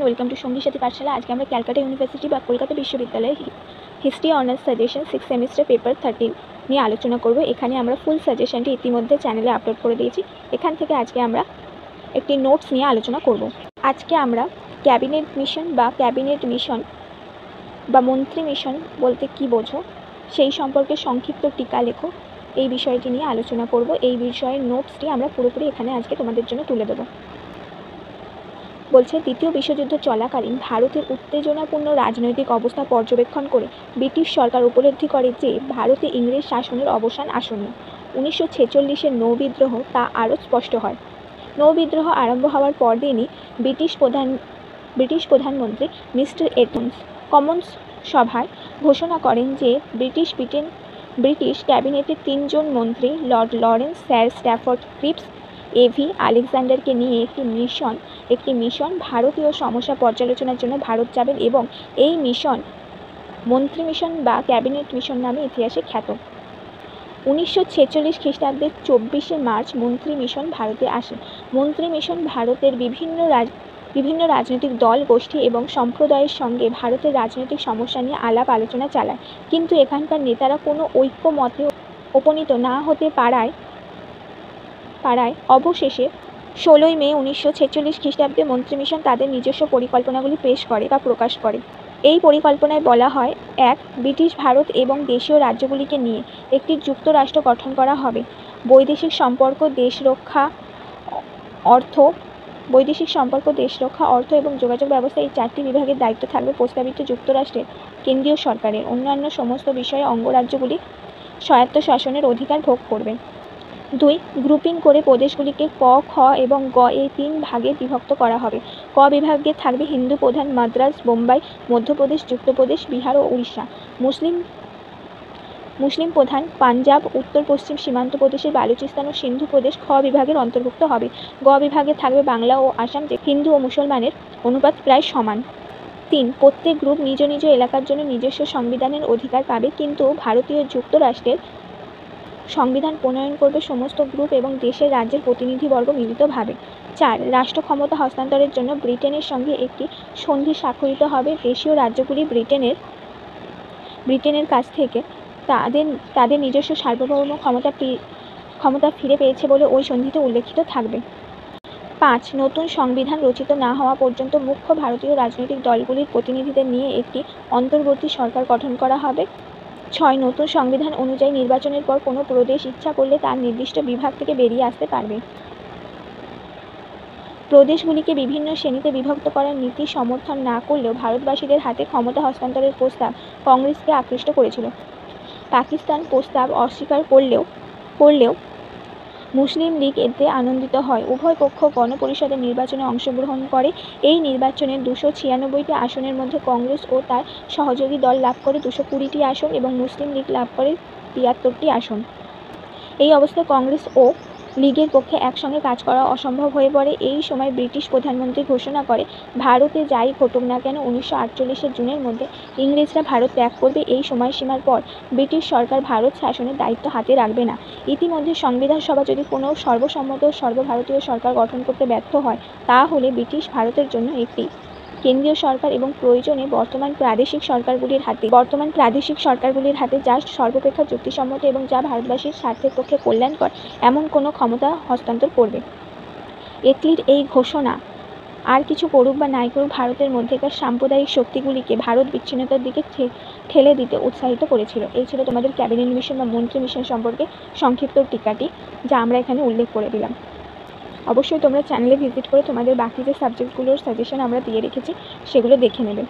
Welcome to সঙ্গী সাথী পাঠশালা। আজকে আমরা ক্যালকাটা ইউনিভার্সিটি বা কলকাতা বিশ্ববিদ্যালয়ের history honours suggestion 6 semester paper 13 নিয়ে আলোচনা করব। এখানে আমরা ফুল সাজেশনটি ইতিমধ্যে চ্যানেলে আপলোড করে দিয়েছি। এখান থেকে আজকে আমরা একটি নোটস নিয়ে আলোচনা করব। আজকে আমরা ক্যাবিনেট মিশন বা মন্ত্রী মিশন বলতে কি বোঝো সেই সম্পর্কে সংক্ষিপ্ত টিকা লেখো, এই বিষয়টি নিয়ে আলোচনা করব। এই বিষয়ের নোটসটি আমরা পুরোপুরি এখানে আজকে তোমাদের জন্য তুলে দেবো। বলছে, দ্বিতীয় বিশ্বযুদ্ধ চলাকালীন ভারতের উত্তেজনাপূর্ণ রাজনৈতিক অবস্থা পর্যবেক্ষণ করে ব্রিটিশ সরকার উপলব্ধি করে যে ভারতে ইংরেজ শাসনের অবসান আসন্ন। 1946-এর নৌবিদ্রোহ তা আরও স্পষ্ট হয়। নৌবিদ্রোহ আরম্ভ হওয়ার পরদিনই ব্রিটিশ প্রধানমন্ত্রী মিস্টার এটমস কমন্স সভায় ঘোষণা করেন যে ব্রিটিশ ক্যাবিনেটের 3 জন মন্ত্রী Lord Lawrence, Sir Stafford Cripps, A আলেকজান্ডারকে নিয়ে একটি মিশন ভারতীয় সমস্যা পর্যালোচনার জন্য ভারত যাবেন এবং এই মিশন মন্ত্রী মিশন বা ক্যাবিনেট মিশন নামে ইতিহাসে খ্যাত। 1946 খ্রিস্টাব্দের 24শে মার্চ মন্ত্রী মিশন ভারতে আসে। মন্ত্রী মিশন ভারতের বিভিন্ন রাজনৈতিক দল, গোষ্ঠী এবং সম্প্রদায়ের সঙ্গে ভারতের রাজনৈতিক সমস্যা নিয়ে আলাপ আলোচনা চালায়, কিন্তু এখানকার নেতারা কোনো ঐক্যমতে উপনীত না হতে পারায় অবশেষে 16ই মে 1946 খ্রিস্টাব্দে মন্ত্রী মিশন তাদের নিজস্ব পরিকল্পনাগুলি পেশ করে বা প্রকাশ করে। এই পরিকল্পনায় বলা হয়, 1. ব্রিটিশ ভারত এবং দেশীয় রাজ্যগুলিকে নিয়ে একটি যুক্তরাষ্ট্র গঠন করা হবে। বৈদেশিক সম্পর্ক, দেশ রক্ষা, অর্থ এবং যোগাযোগ ব্যবস্থা, এই 4টি বিভাগের দায়িত্ব থাকবে প্রস্তাবিত যুক্তরাষ্ট্রের কেন্দ্রীয় সরকারের। অন্যান্য সমস্ত বিষয়ে অঙ্গরাজ্যগুলি স্বায়ত্তশাসনের অধিকার ভোগ করবে। 2. গ্রুপিং করে প্রদেশগুলিকে ক, খ এবং গ এই 3 ভাগে বিভক্ত করা হবে। ক বিভাগে থাকবে হিন্দু প্রধান মাদ্রাজ, বোম্বাই, মধ্যপ্রদেশ, যুক্তপ্রদেশ, বিহার ও উড়িষ্যা। মুসলিম প্রধান পাঞ্জাব, উত্তর পশ্চিম সীমান্ত প্রদেশের বালুচিস্তান ও সিন্ধু প্রদেশ খ বিভাগের অন্তর্ভুক্ত হবে। গ বিভাগে থাকবে বাংলা ও আসাম, যে হিন্দু ও মুসলমানের অনুপাত প্রায় সমান। 3. প্রত্যেক গ্রুপ নিজ নিজ এলাকার জন্য নিজস্ব সংবিধানের অধিকার পাবে, কিন্তু ভারতীয় যুক্তরাষ্ট্রের সংবিধান প্রণয়ন করবে সমস্ত গ্রুপ এবং দেশের রাজ্যের প্রতিনিধিবর্গ মিলিতভাবে। 4. রাষ্ট্র ক্ষমতা হস্তান্তরের জন্য ব্রিটেনের সঙ্গে একটি সন্ধি স্বাক্ষরিত হবে। দেশীয় রাজ্যগুলি ব্রিটেনের কাছ থেকে তাদের নিজস্ব সার্বভৌম ক্ষমতা ফিরে পেয়েছে বলে ওই সন্ধিতে উল্লেখিত থাকবে। 5. নতুন সংবিধান রচিত না হওয়া পর্যন্ত মুখ্য ভারতীয় রাজনৈতিক দলগুলির প্রতিনিধিদের নিয়ে একটি অন্তর্বর্তী সরকার গঠন করা হবে। 6. নতুন সংবিধান অনুযায়ী নির্বাচনের পর কোনো প্রদেশ ইচ্ছা করলে তার নির্দিষ্ট বিভাগ থেকে বেরিয়ে আসতে পারবে। প্রদেশগুলিকে বিভিন্ন শ্রেণীতে বিভক্ত করার নীতি সমর্থন না করলেও ভারতবাসীদের হাতে ক্ষমতা হস্তান্তরের প্রস্তাব কংগ্রেসকে আকৃষ্ট করেছিল। পাকিস্তান প্রস্তাব অস্বীকার করলেও মুসলিম লীগ এতে আনন্দিত হয়। উভয় পক্ষ গণপরিষদের নির্বাচনে অংশগ্রহণ করে। এই নির্বাচনে 296টি আসনের মধ্যে কংগ্রেস ও তার সহযোগী দল লাভ করে 220টি আসন এবং মুসলিম লীগ লাভ করে 73টি আসন। এই অবস্থায় কংগ্রেস ও লীগের পক্ষে একসঙ্গে কাজ করা অসম্ভব হয়ে পড়ে। এই সময় ব্রিটিশ প্রধানমন্ত্রী ঘোষণা করে, ভারতে যাই ঘটুক না কেন 1948 জুনের মধ্যে ইংরেজরা ভারত ত্যাগ করবে। এই সময়সীমার পর ব্রিটিশ সরকার ভারত শাসনের দায়িত্ব হাতে রাখবে না। ইতিমধ্যে সংবিধান সভা যদি কোনো সর্বসম্মত সর্বভারতীয় সরকার গঠন করতে ব্যর্থ হয়, তাহলে ব্রিটিশ ভারতের জন্য একটি কেন্দ্রীয় সরকার এবং প্রয়োজনে বর্তমান প্রাদেশিক সরকারগুলির হাতে যা সর্বাপেক্ষা যুক্তিসম্মত এবং যা ভারতবাসীর স্বার্থের পক্ষে কল্যাণকর এমন কোনো ক্ষমতা হস্তান্তর করবে। এটলির এই ঘোষণা আর কিছু করুক বা নাই করুক ভারতের মধ্যেকার সাম্প্রদায়িক শক্তিগুলিকে ভারত বিচ্ছিন্নতার দিকে ঠেলে দিতে উৎসাহিত করেছিল। এই ছিল তোমাদের ক্যাবিনেট মিশন বা মন্ত্রী মিশন সম্পর্কে সংক্ষিপ্ত টিকাটি, যা আমরা এখানে উল্লেখ করে দিলাম। অবশ্যই তোমরা চ্যানেলে ভিজিট করে তোমাদের বাকি যে সাবজেক্টগুলোর সাজেশন আমরা দিয়ে রেখেছি সেগুলো দেখে নেবে।